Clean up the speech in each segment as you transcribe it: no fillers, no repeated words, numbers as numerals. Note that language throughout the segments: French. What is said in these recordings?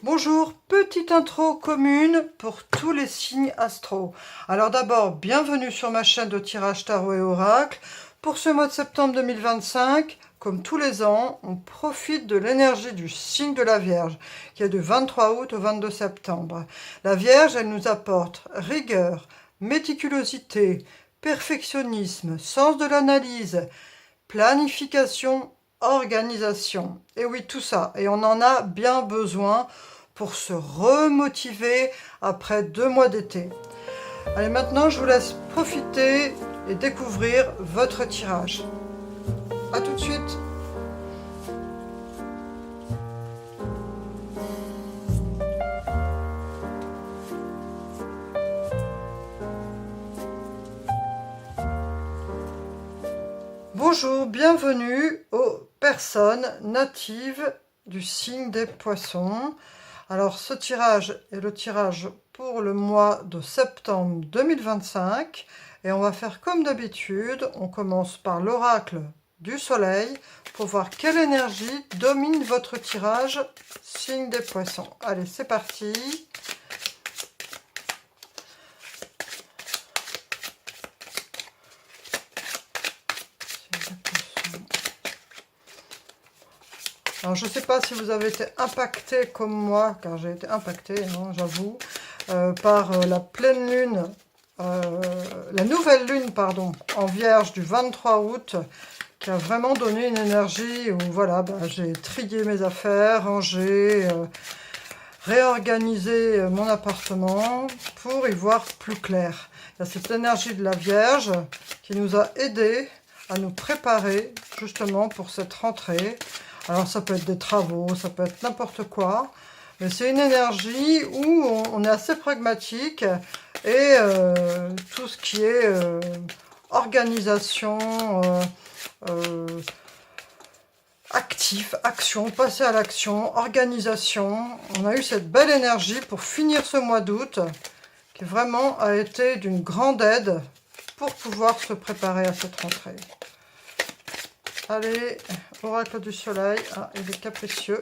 Bonjour, petite intro commune pour tous les signes astro. Alors d'abord, bienvenue sur ma chaîne de tirage tarot et oracle. Pour ce mois de septembre 2025, comme tous les ans, on profite de l'énergie du signe de la Vierge, qui est du 23 août au 22 septembre. La Vierge, elle nous apporte rigueur, méticulosité, perfectionnisme, sens de l'analyse, planification, organisation. Et oui, tout ça. Et on en a bien besoin pour se remotiver après 2 mois d'été. Allez, maintenant, je vous laisse profiter et découvrir votre tirage. A tout de suite. Bonjour, bienvenue aux personnes natives du signe des poissons. Alors ce tirage est le tirage pour le mois de septembre 2025 et on va faire comme d'habitude, on commence par l'oracle du soleil pour voir quelle énergie domine votre tirage signe des poissons. Allez, c'est parti. Alors, je ne sais pas si vous avez été impacté comme moi, car j'ai été impacté, hein, j'avoue, par la pleine lune, la nouvelle lune, pardon, en Vierge du 23 août, qui a vraiment donné une énergie où, voilà, j'ai trié mes affaires, rangé, réorganisé mon appartement pour y voir plus clair. Il y a cette énergie de la Vierge qui nous a aidés à nous préparer justement pour cette rentrée. Alors ça peut être des travaux, ça peut être n'importe quoi, mais c'est une énergie où on est assez pragmatique et tout ce qui est organisation, actif, action, passer à l'action, organisation. On a eu cette belle énergie pour finir ce mois d'août qui vraiment a été d'une grande aide pour pouvoir se préparer à cette rentrée. Allez, oracle du soleil, ah, il est capricieux.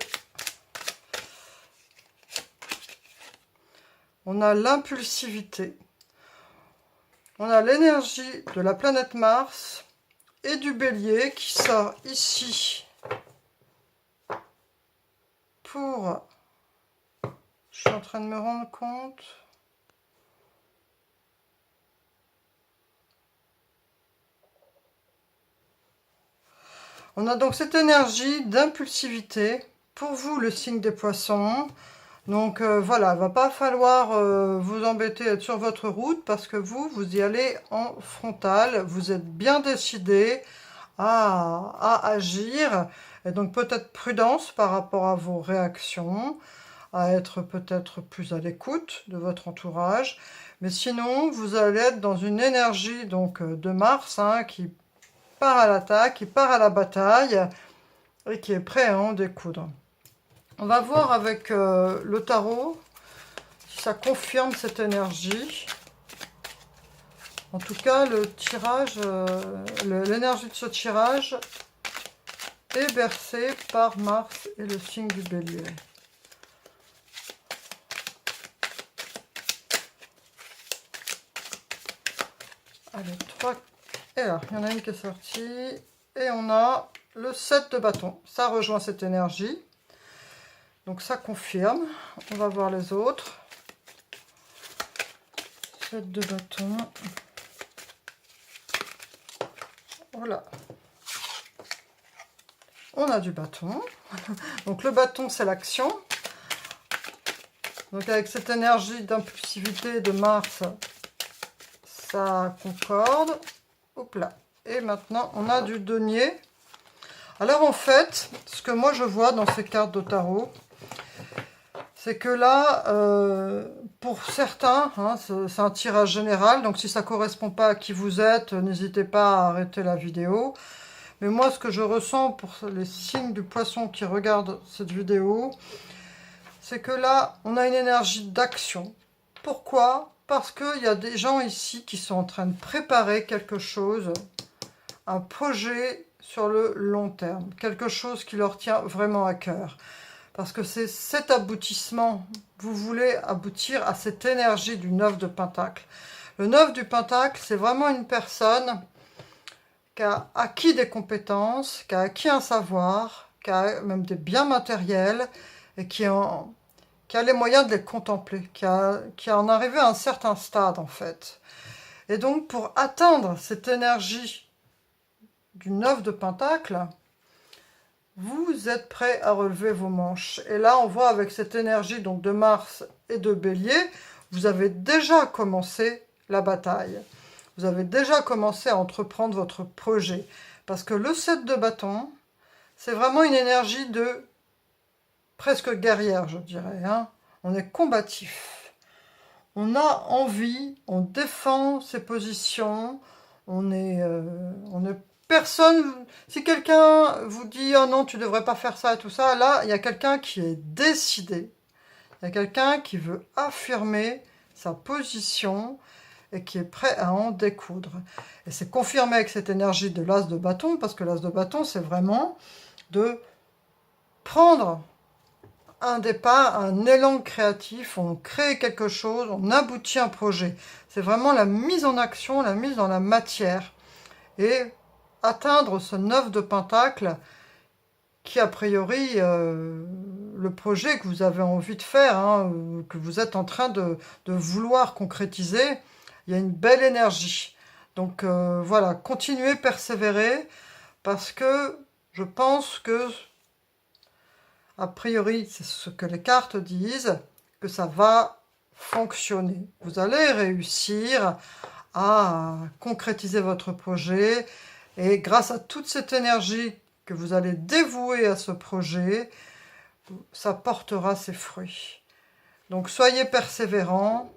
On a l'impulsivité. On a l'énergie de la planète Mars et du bélier qui sort ici pour... Je suis en train de me rendre compte... On a donc cette énergie d'impulsivité pour vous, le signe des poissons. Donc voilà, il ne va pas falloir vous embêter à être sur votre route parce que vous y allez en frontal. Vous êtes bien décidé à agir. Et donc peut-être prudence par rapport à vos réactions, à être peut-être plus à l'écoute de votre entourage. Mais sinon, vous allez être dans une énergie donc de Mars qui part à l'attaque, qui part à la bataille et qui est prêt à en découdre. On va voir avec le tarot si ça confirme cette énergie. En tout cas, le tirage, l'énergie de ce tirage est bercée par Mars et le signe du Bélier. Allez, 3. Et là, il y en a une qui est sortie. Et on a le 7 de bâton. Ça rejoint cette énergie. Donc ça confirme. On va voir les autres. 7 de bâton. Voilà. On a du bâton. Donc le bâton, c'est l'action. Donc avec cette énergie d'impulsivité de Mars, ça concorde. Hop là. Et maintenant, on a du denier. Alors en fait, ce que moi je vois dans ces cartes de tarot, c'est que là, pour certains, c'est un tirage général, donc si ça ne correspond pas à qui vous êtes, n'hésitez pas à arrêter la vidéo. Mais moi, ce que je ressens pour les signes du poisson qui regardent cette vidéo, c'est que là, on a une énergie d'action. Pourquoi ? Parce qu'il y a des gens ici qui sont en train de préparer quelque chose, un projet sur le long terme, quelque chose qui leur tient vraiment à cœur. parce que c'est cet aboutissement. Vous voulez aboutir à cette énergie du 9 de Pentacle. Le 9 du Pentacle, c'est vraiment une personne qui a acquis des compétences, qui a acquis un savoir, qui a même des biens matériels, et qui a les moyens de les contempler, qui en arrivé à un certain stade en fait. Et donc pour atteindre cette énergie du 9 de Pentacle, vous êtes prêt à relever vos manches. Et là on voit avec cette énergie donc de Mars et de Bélier, vous avez déjà commencé la bataille. Vous avez déjà commencé à entreprendre votre projet. Parce que le 7 de bâton, c'est vraiment une énergie de presque guerrière, je dirais. Hein. On est combatif. On a envie, on défend ses positions. On est personne. Si quelqu'un vous dit oh non, tu devrais pas faire ça et tout ça, là, il y a quelqu'un qui est décidé. Il y a quelqu'un qui veut affirmer sa position et qui est prêt à en découdre. Et c'est confirmé avec cette énergie de l'as de bâton, parce que l'as de bâton, c'est vraiment de prendre un départ, un élan créatif, on crée quelque chose, on aboutit un projet. C'est vraiment la mise en action, la mise dans la matière. Et atteindre ce 9 de Pentacle, qui a priori le projet que vous avez envie de faire, hein, que vous êtes en train de vouloir concrétiser, il y a une belle énergie. Donc voilà, continuez, persévérez, parce que je pense que, a priori, c'est ce que les cartes disent, que ça va fonctionner. Vous allez réussir à concrétiser votre projet, et grâce à toute cette énergie que vous allez dévouer à ce projet, ça portera ses fruits. Donc soyez persévérants.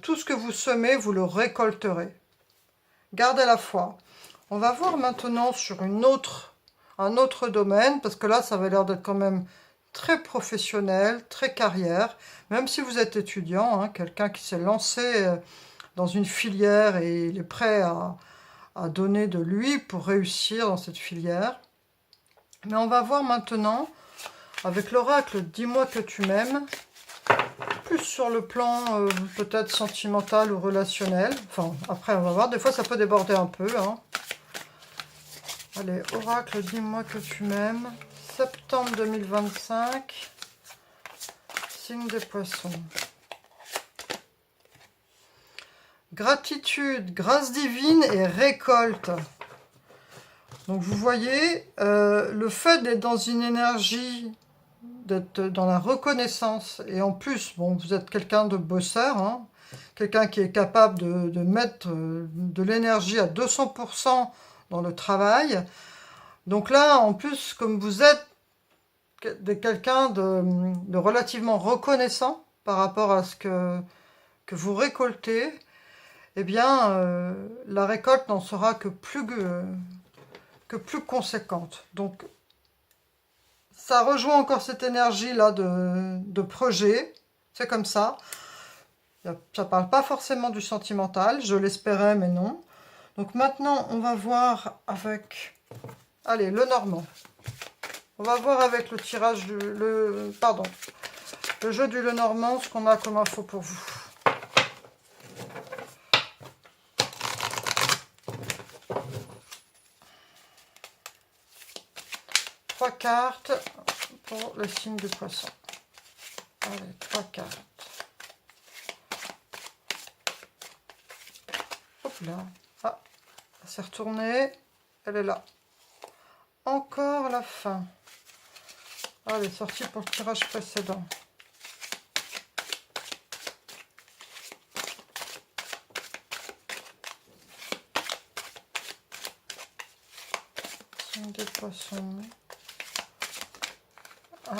Tout ce que vous semez, vous le récolterez. Gardez la foi. On va voir maintenant sur un autre domaine, parce que là, ça avait l'air d'être quand même très professionnel, très carrière, même si vous êtes étudiant, hein, quelqu'un qui s'est lancé dans une filière et il est prêt à donner de lui pour réussir dans cette filière. Mais on va voir maintenant, avec l'oracle « Dis-moi que tu m'aimes », plus sur le plan peut-être sentimental ou relationnel. Enfin, après, on va voir. Des fois, ça peut déborder un peu. Hein. Allez, oracle, dis-moi que tu m'aimes. Septembre 2025. Signe des poissons. Gratitude, grâce divine et récolte. Donc, vous voyez, le fait d'être dans une énergie, d'être dans la reconnaissance, et en plus, bon, vous êtes quelqu'un de bosseur, hein, quelqu'un qui est capable de mettre de l'énergie à 200% dans le travail. Donc là, en plus, comme vous êtes quelqu'un de relativement reconnaissant par rapport à ce que vous récoltez, eh bien, la récolte n'en sera que plus conséquente. Donc, ça rejoint encore cette énergie-là de projet. C'est comme ça. Ça ne parle pas forcément du sentimental. Je l'espérais, mais non. Donc maintenant, on va voir avec... Allez, le normand. On va voir avec le tirage le jeu du Lenormand, ce qu'on a comme info pour vous. Trois cartes pour le signe du poisson. Allez, 3 cartes. Hop là. Ah, elle s'est retournée. Elle est là. Encore la fin. Elle est sortie pour le tirage précédent. Signe des poissons. Ah.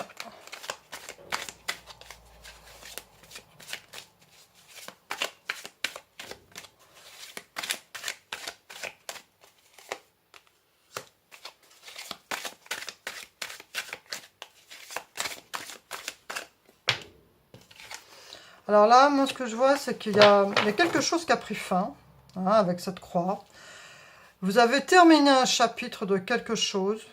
Alors là, moi, ce que je vois, c'est qu'il y a quelque chose qui a pris fin, hein, avec cette croix. Vous avez terminé un chapitre de quelque chose.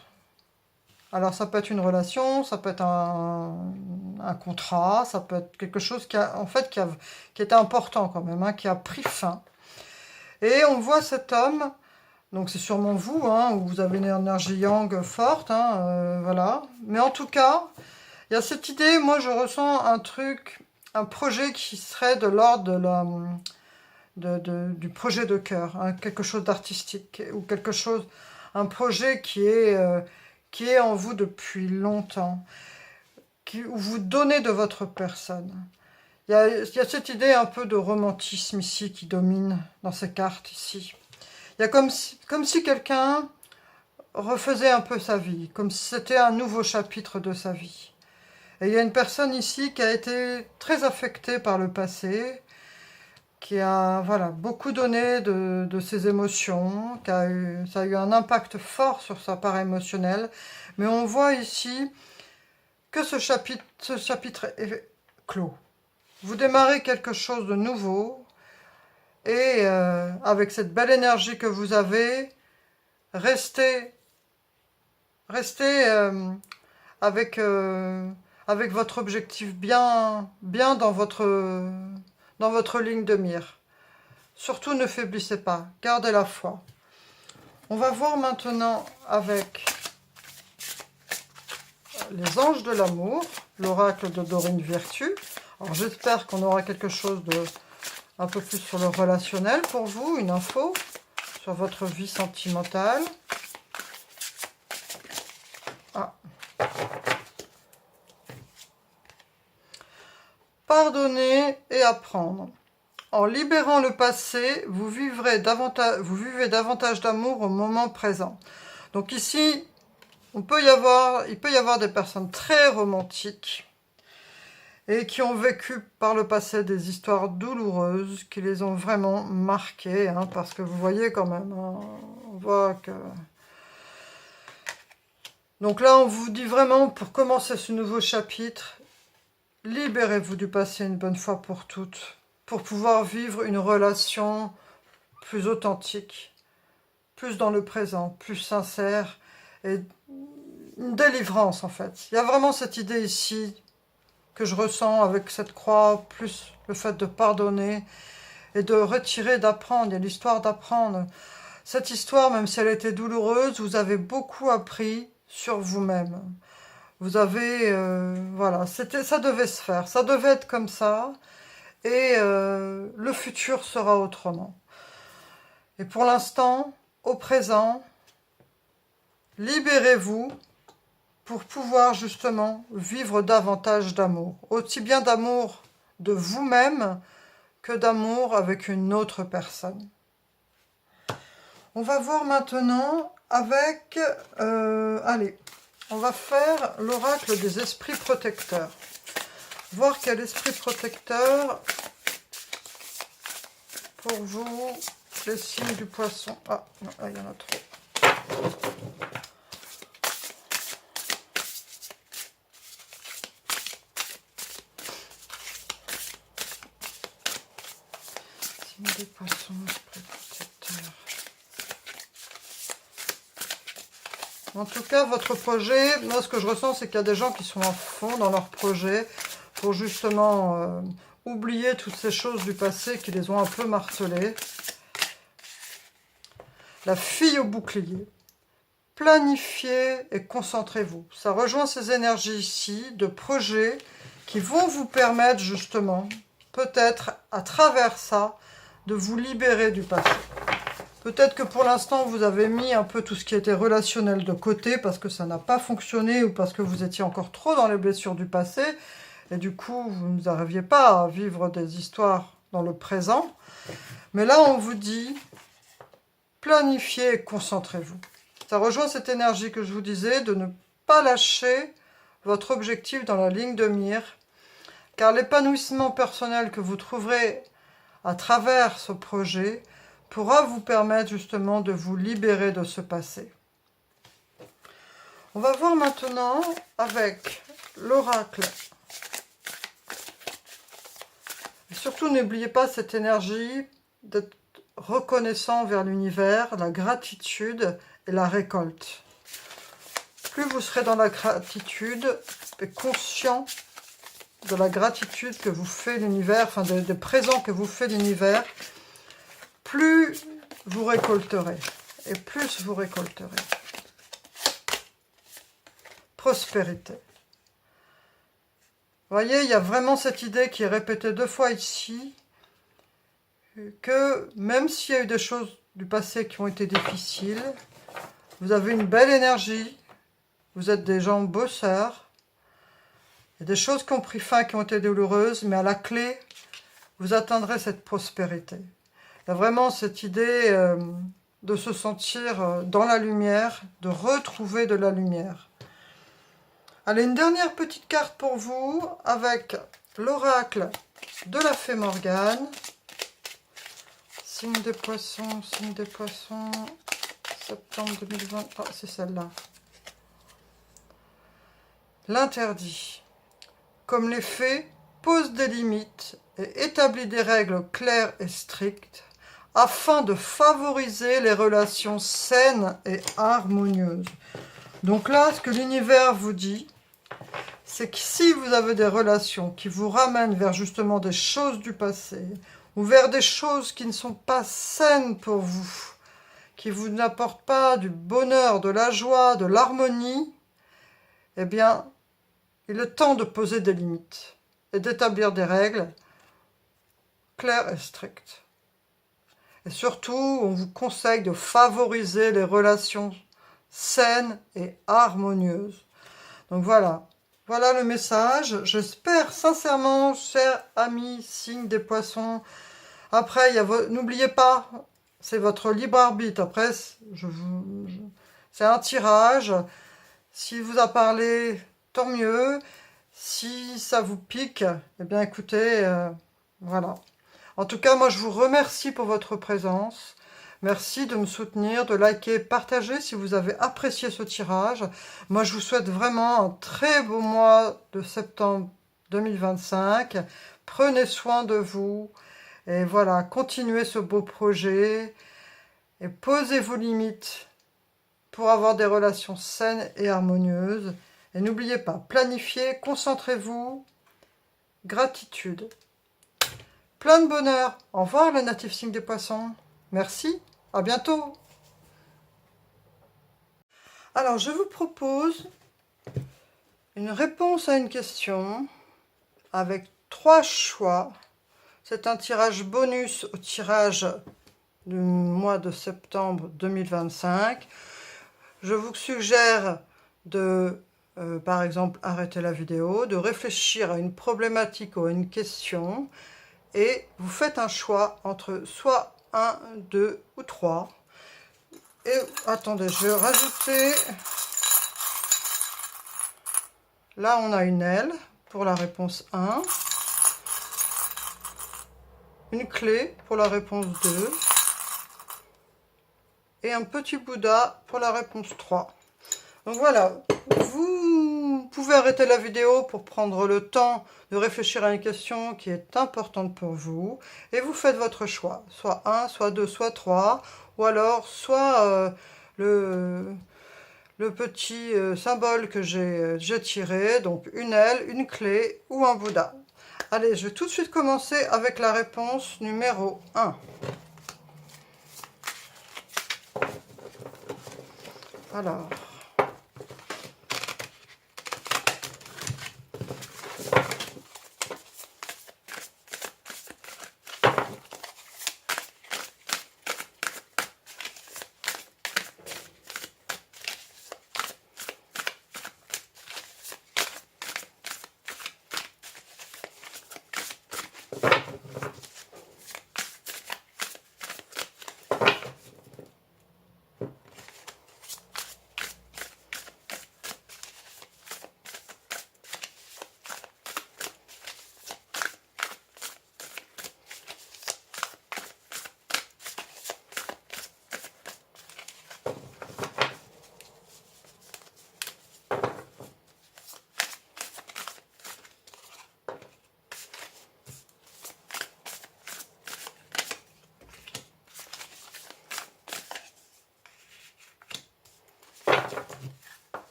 Alors ça peut être une relation, ça peut être un contrat, ça peut être quelque chose qui a, en fait, qui était important quand même, hein, qui a pris fin. Et on voit cet homme, donc c'est sûrement vous, hein, où vous avez une énergie yang forte, hein, voilà. Mais en tout cas, il y a cette idée, moi je ressens un truc, un projet qui serait de l'ordre de du projet de cœur, hein, quelque chose d'artistique, ou quelque chose, un projet qui est en vous depuis longtemps, où vous donnez de votre personne. Il y a cette idée un peu de romantisme ici qui domine dans ces cartes ici. Il y a comme si quelqu'un refaisait un peu sa vie, comme si c'était un nouveau chapitre de sa vie. Et il y a une personne ici qui a été très affectée par le passé, qui a voilà, beaucoup donné de ses émotions, ça a eu un impact fort sur sa part émotionnelle. Mais on voit ici que ce chapitre est clos. Vous démarrez quelque chose de nouveau et avec cette belle énergie que vous avez, restez avec, avec votre objectif bien dans votre ligne de mire. Surtout ne faiblissez pas, gardez la foi. On va voir maintenant avec les anges de l'amour, l'oracle de Dorine Virtue. Alors j'espère qu'on aura quelque chose de un peu plus sur le relationnel pour vous, une info sur votre vie sentimentale. Ah. Pardonner et apprendre. En libérant le passé, vous vivez davantage d'amour au moment présent. Donc ici, il peut y avoir des personnes très romantiques et qui ont vécu par le passé des histoires douloureuses qui les ont vraiment marquées, hein, parce que vous voyez quand même, hein, on voit que... Donc là, on vous dit vraiment, pour commencer ce nouveau chapitre, libérez-vous du passé une bonne fois pour toutes, pour pouvoir vivre une relation plus authentique, plus dans le présent, plus sincère, et une délivrance en fait. Il y a vraiment cette idée ici que je ressens avec cette croix, plus le fait de pardonner et de retirer, d'apprendre. Il y a l'histoire d'apprendre. Cette histoire, même si elle était douloureuse, vous avez beaucoup appris sur vous-même. Vous avez, voilà, ça devait se faire, ça devait être comme ça, et le futur sera autrement. Et pour l'instant, au présent, libérez-vous pour pouvoir justement vivre davantage d'amour, aussi bien d'amour de vous-même que d'amour avec une autre personne. On va voir maintenant avec, allez, on va faire l'oracle des esprits protecteurs. Voir quel esprit protecteur pour vous, les signes du poisson. Ah, non, là, il y en a trop. Signes des poissons, esprit protecteur. En tout cas, votre projet, moi ce que je ressens, c'est qu'il y a des gens qui sont à fond dans leur projet pour justement oublier toutes ces choses du passé qui les ont un peu martelés. La fille au bouclier. Planifiez et concentrez-vous. Ça rejoint ces énergies ici de projets qui vont vous permettre justement, peut-être à travers ça, de vous libérer du passé. Peut-être que pour l'instant, vous avez mis un peu tout ce qui était relationnel de côté parce que ça n'a pas fonctionné ou parce que vous étiez encore trop dans les blessures du passé. Et du coup, vous n'arriviez pas à vivre des histoires dans le présent. Mais là, on vous dit, planifiez et concentrez-vous. Ça rejoint cette énergie que je vous disais de ne pas lâcher votre objectif dans la ligne de mire. Car l'épanouissement personnel que vous trouverez à travers ce projet pourra vous permettre justement de vous libérer de ce passé. On va voir maintenant avec l'oracle. Surtout, n'oubliez pas cette énergie d'être reconnaissant vers l'univers, la gratitude et la récolte. plus vous serez dans la gratitude et conscient de la gratitude que vous fait l'univers, enfin des présents que vous fait l'univers, plus vous récolterez. Et plus vous récolterez. Prospérité. Vous voyez, il y a vraiment cette idée qui est répétée 2 fois ici, que même s'il y a eu des choses du passé qui ont été difficiles, vous avez une belle énergie, vous êtes des gens bosseurs, il y a des choses qui ont pris fin, qui ont été douloureuses, mais à la clé, vous atteindrez cette prospérité. Il y a vraiment cette idée de se sentir dans la lumière, de retrouver de la lumière. Allez, une dernière petite carte pour vous, avec l'oracle de la fée Morgane. Signe des poissons, septembre 2020, ah, c'est celle-là. L'interdit. Comme les fées, pose des limites et établit des règles claires et strictes afin de favoriser les relations saines et harmonieuses. Donc là, ce que l'univers vous dit, c'est que si vous avez des relations qui vous ramènent vers justement des choses du passé, ou vers des choses qui ne sont pas saines pour vous, qui vous n'apportent pas du bonheur, de la joie, de l'harmonie, eh bien, il est temps de poser des limites et d'établir des règles claires et strictes. Et surtout, on vous conseille de favoriser les relations saines et harmonieuses. Donc voilà, voilà le message. J'espère sincèrement, chers amis, signe des poissons. Après, n'oubliez pas, c'est votre libre arbitre. Après, c'est un tirage. S'il vous a parlé, tant mieux. Si ça vous pique, eh bien écoutez, voilà. En tout cas, moi je vous remercie pour votre présence. Merci de me soutenir, de liker, partager si vous avez apprécié ce tirage. Moi je vous souhaite vraiment un très beau mois de septembre 2025. Prenez soin de vous. Et voilà, continuez ce beau projet. Et posez vos limites pour avoir des relations saines et harmonieuses. Et n'oubliez pas, planifiez, concentrez-vous, gratitude. Plein de bonheur. Au revoir le natif signe des poissons. Merci, à bientôt. Alors, je vous propose une réponse à une question avec 3 choix. C'est un tirage bonus au tirage du mois de septembre 2025. Je vous suggère de, par exemple, arrêter la vidéo, de réfléchir à une problématique ou à une question, et vous faites un choix entre soit 1, 2 ou 3. Et attendez, je vais rajouter... Là, on a une aile pour la réponse 1. Une clé pour la réponse 2. Et un petit Bouddha pour la réponse 3. Donc voilà, vous pouvez arrêter la vidéo pour prendre le temps de réfléchir à une question qui est importante pour vous. Et vous faites votre choix, soit 1, soit 2, soit 3. Ou alors, soit le petit symbole que j'ai tiré, donc une aile, une clé ou un Bouddha. Allez, je vais tout de suite commencer avec la réponse numéro 1. Alors...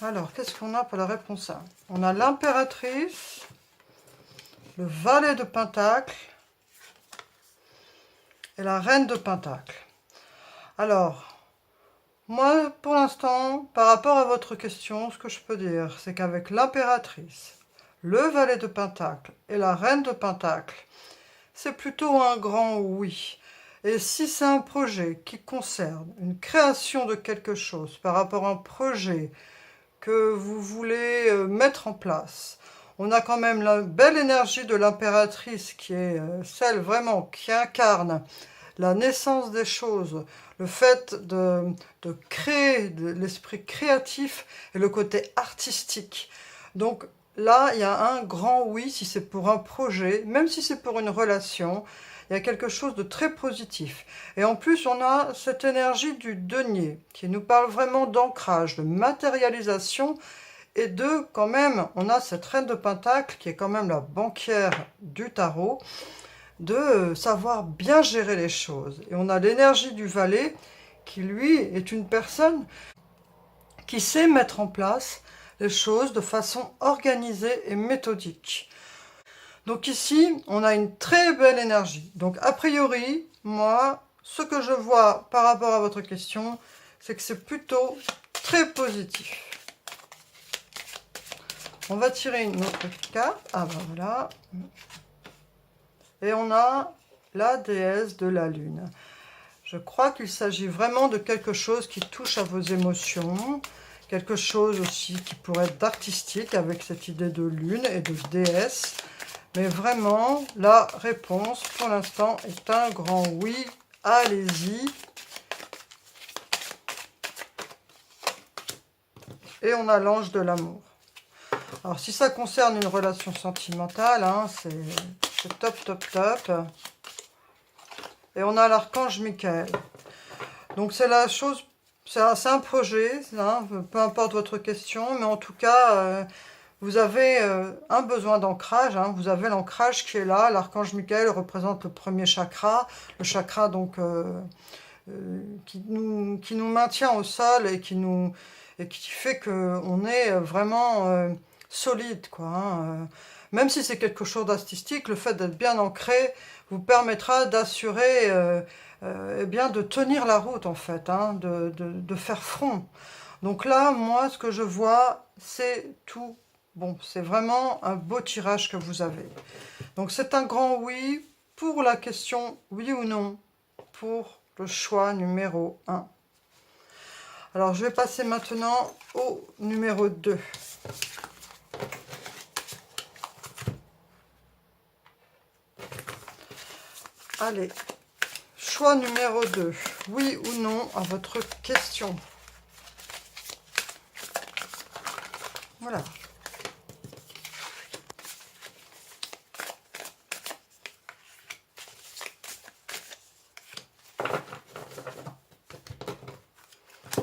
Alors, qu'est-ce qu'on a pour la réponse A? On a l'impératrice, le valet de Pentacle et la reine de Pentacle. Alors, moi, pour l'instant, par rapport à votre question, ce que je peux dire, c'est qu'avec l'impératrice, le valet de Pentacle et la reine de Pentacle, c'est plutôt un grand oui. Et si c'est un projet qui concerne une création de quelque chose par rapport à un projet que vous voulez mettre en place, on a quand même la belle énergie de l'impératrice qui est celle vraiment qui incarne la naissance des choses, le fait de créer, de l'esprit créatif et le côté artistique. Donc là, il y a un grand oui si c'est pour un projet, même si c'est pour une relation, il y a quelque chose de très positif. Et en plus, on a cette énergie du denier qui nous parle vraiment d'ancrage, de matérialisation et de, quand même, on a cette reine de Pentacle qui est quand même la banquière du tarot, de savoir bien gérer les choses. Et on a l'énergie du valet qui, lui, est une personne qui sait mettre en place les choses de façon organisée et méthodique. Donc ici, on a une très belle énergie. Donc a priori, moi, ce que je vois par rapport à votre question, c'est que c'est plutôt très positif. On va tirer une autre carte. Ah ben voilà. Et on a la déesse de la lune. Je crois qu'il s'agit vraiment de quelque chose qui touche à vos émotions. Quelque chose aussi qui pourrait être d'artistique avec cette idée de lune et de déesse. Mais vraiment, la réponse pour l'instant est un grand oui. Allez-y. Et on a l'ange de l'amour. Alors si ça concerne une relation sentimentale, hein, c'est top, top, top. Et on a l'archange Michael. Donc c'est la chose, c'est un projet, hein, peu importe votre question, mais en tout cas, vous avez un besoin d'ancrage, hein, vous avez l'ancrage qui est là. L'archange Michael représente le premier chakra, le chakra donc qui nous maintient au sol et qui fait qu'on est vraiment solide, quoi. Hein. Même si c'est quelque chose d'artistique, le fait d'être bien ancré vous permettra d'assurer, eh bien, de tenir la route, en fait, hein, de faire front. Donc là, moi, ce que je vois, c'est tout bon. C'est vraiment un beau tirage que vous avez. Donc c'est un grand oui pour la question oui ou non pour le choix numéro 1. Alors, je vais passer maintenant au numéro 2. Allez, choix numéro 2. Oui ou non à votre question. Voilà.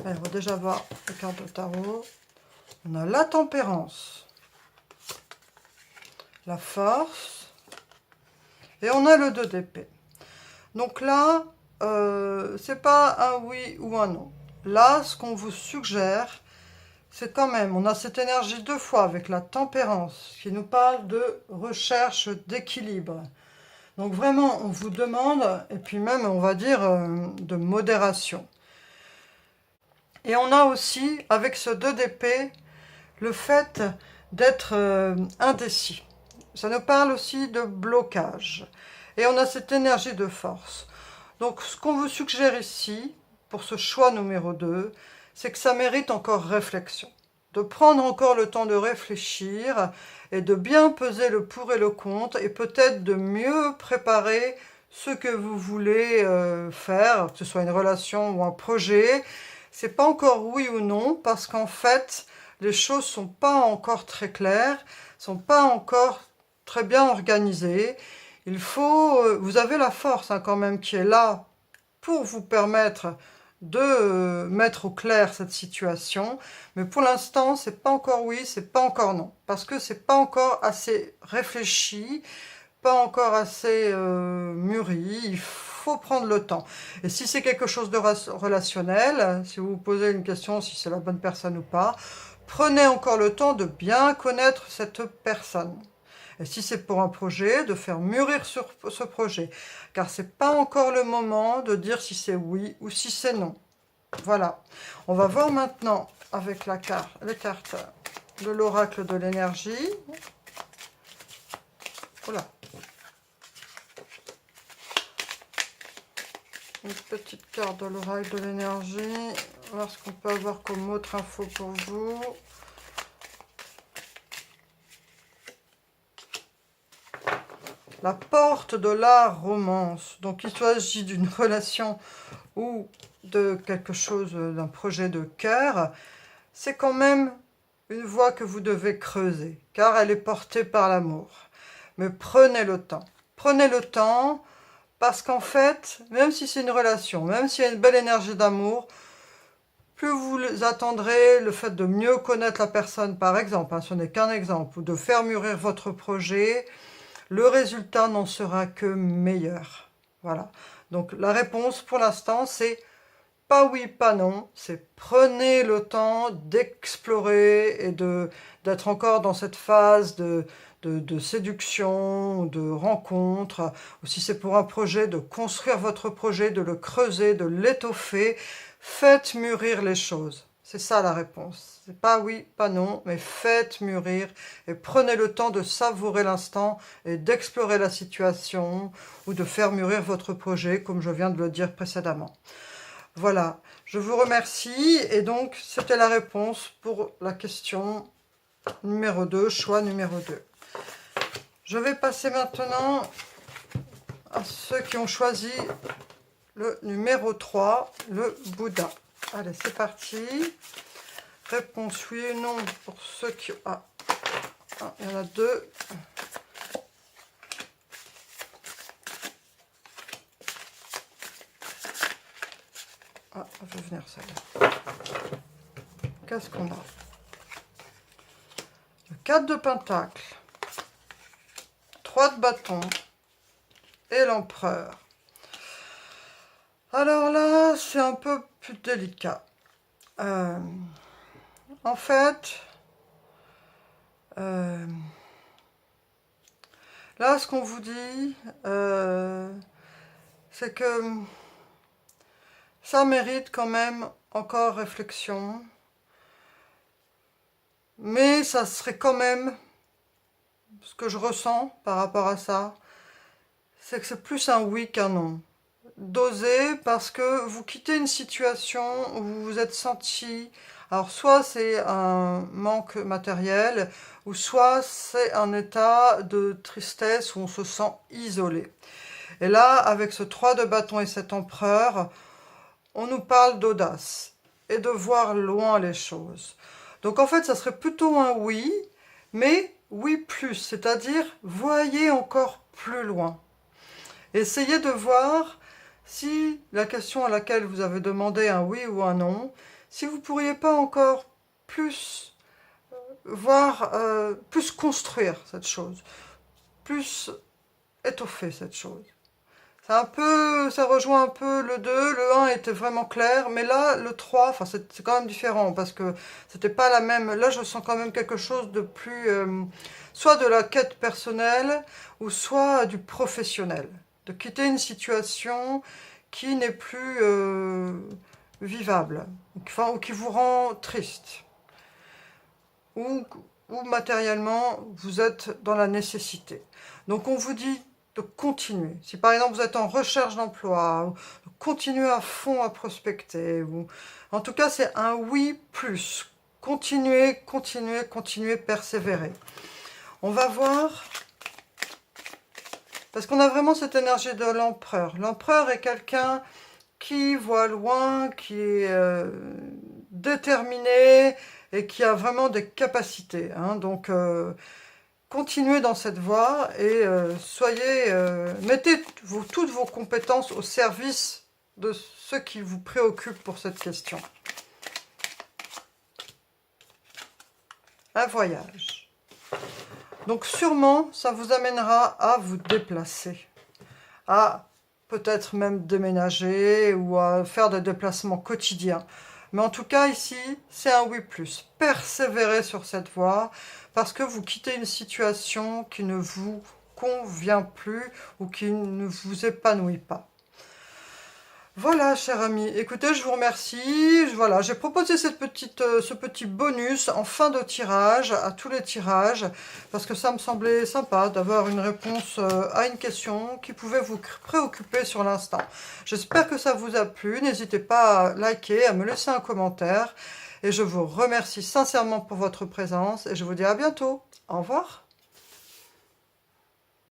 Allez, on va déjà voir les cartes de tarot. On a la tempérance, la force, et on a le 2 d'épée. Donc là, c'est pas un oui ou un non. Là, ce qu'on vous suggère, c'est quand même, on a cette énergie 2 fois avec la tempérance, qui nous parle de recherche d'équilibre. Donc vraiment, on vous demande, et puis même, on va dire, de modération. Et on a aussi, avec ce 2 d'épée, le fait d'être indécis. Ça nous parle aussi de blocage. Et on a cette énergie de force. Donc, ce qu'on vous suggère ici, pour ce choix numéro 2, c'est que ça mérite encore réflexion. De prendre encore le temps de réfléchir et de bien peser le pour et le contre et peut-être de mieux préparer ce que vous voulez faire, que ce soit une relation ou un projet. C'est pas encore oui ou non parce qu'en fait, les choses sont pas encore très claires, sont pas encore très bien organisées. Il faut, vous avez la force hein, quand même qui est là pour vous permettre de mettre au clair cette situation, mais pour l'instant, c'est pas encore oui, c'est pas encore non, parce que c'est pas encore assez réfléchi, pas encore assez mûri, il faut prendre le temps. Et si c'est quelque chose de relationnel, si vous vous posez une question si c'est la bonne personne ou pas, Prenez encore le temps de bien connaître cette personne. Et si c'est pour un projet, de faire mûrir sur ce projet. Car ce n'est pas encore le moment de dire si c'est oui ou si c'est non. Voilà. On va voir maintenant avec les cartes de l'oracle de l'énergie. Voilà. Une petite carte de l'oracle de l'énergie. Voir ce qu'on peut avoir comme autre info pour vous. La porte de la romance. Donc il s'agit d'une relation ou de quelque chose, d'un projet de cœur. C'est quand même une voie que vous devez creuser, car elle est portée par l'amour. Mais prenez le temps. Prenez le temps, parce qu'en fait, même si c'est une relation, même s'il y a une belle énergie d'amour, plus vous attendrez le fait de mieux connaître la personne, par exemple, ce n'est qu'un exemple, ou de faire mûrir votre projet, le résultat n'en sera que meilleur. Voilà. Donc la réponse pour l'instant, c'est pas oui, pas non. C'est prenez le temps d'explorer et d'être encore dans cette phase de séduction, de rencontre. Ou si c'est pour un projet, de construire votre projet, de le creuser, de l'étoffer. Faites mûrir les choses. C'est ça la réponse. C'est pas oui, pas non, mais faites mûrir et prenez le temps de savourer l'instant et d'explorer la situation ou de faire mûrir votre projet, comme je viens de le dire précédemment. Voilà, je vous remercie et donc c'était la réponse pour la question numéro 2, choix numéro 2. Je vais passer maintenant à ceux qui ont choisi le numéro 3, le Bouddha. Allez, c'est parti. Réponse oui ou non pour ceux qui... Ah, il y en a deux. Ah, je vais venir celle-là. Qu'est-ce qu'on a? Le 4 de Pentacle, 3 de bâton et l'empereur. Alors là, c'est un peu plus délicat. En fait, là, ce qu'on vous dit, c'est que ça mérite quand même encore réflexion. Mais ça serait quand même, ce que je ressens par rapport à ça, c'est que c'est plus un oui qu'un non. D'oser parce que vous quittez une situation où vous vous êtes senti, alors soit c'est un manque matériel, ou soit c'est un état de tristesse où on se sent isolé. Et là, avec ce 3 de bâton et cet empereur, on nous parle d'audace et de voir loin les choses. Donc en fait, ça serait plutôt un oui, mais oui plus, c'est-à-dire voyez encore plus loin. Essayez de voir si la question à laquelle vous avez demandé un oui ou un non, si vous ne pourriez pas encore plus voir, plus construire cette chose, plus étoffer cette chose. C'est un peu, ça rejoint un peu le 2, le 1 était vraiment clair, mais là, le 3, enfin c'est quand même différent, parce que c'était pas la même, là je sens quand même quelque chose de plus, soit de la quête personnelle, ou soit du professionnel. De quitter une situation qui n'est plus vivable, enfin, ou qui vous rend triste, ou matériellement vous êtes dans la nécessité. Donc on vous dit de continuer. Si par exemple vous êtes en recherche d'emploi, continuez à fond à prospecter. Ou... En tout cas, c'est un oui plus. Continuez, continuez, continuez, persévérer. On va voir, parce qu'on a vraiment cette énergie de l'empereur. L'empereur est quelqu'un qui voit loin, qui est déterminé et qui a vraiment des capacités. Hein. Donc, continuez dans cette voie et mettez toutes vos compétences au service de ce qui vous préoccupe pour cette question. Un voyage. Donc sûrement, ça vous amènera à vous déplacer, à peut-être même déménager ou à faire des déplacements quotidiens. Mais en tout cas, ici, c'est un oui plus. Persévérez sur cette voie parce que vous quittez une situation qui ne vous convient plus ou qui ne vous épanouit pas. Voilà, cher ami. Écoutez, je vous remercie. Voilà, j'ai proposé ce petit bonus en fin de tirage, à tous les tirages, parce que ça me semblait sympa d'avoir une réponse à une question qui pouvait vous préoccuper sur l'instant. J'espère que ça vous a plu. N'hésitez pas à liker, à me laisser un commentaire. Et je vous remercie sincèrement pour votre présence et je vous dis à bientôt. Au revoir.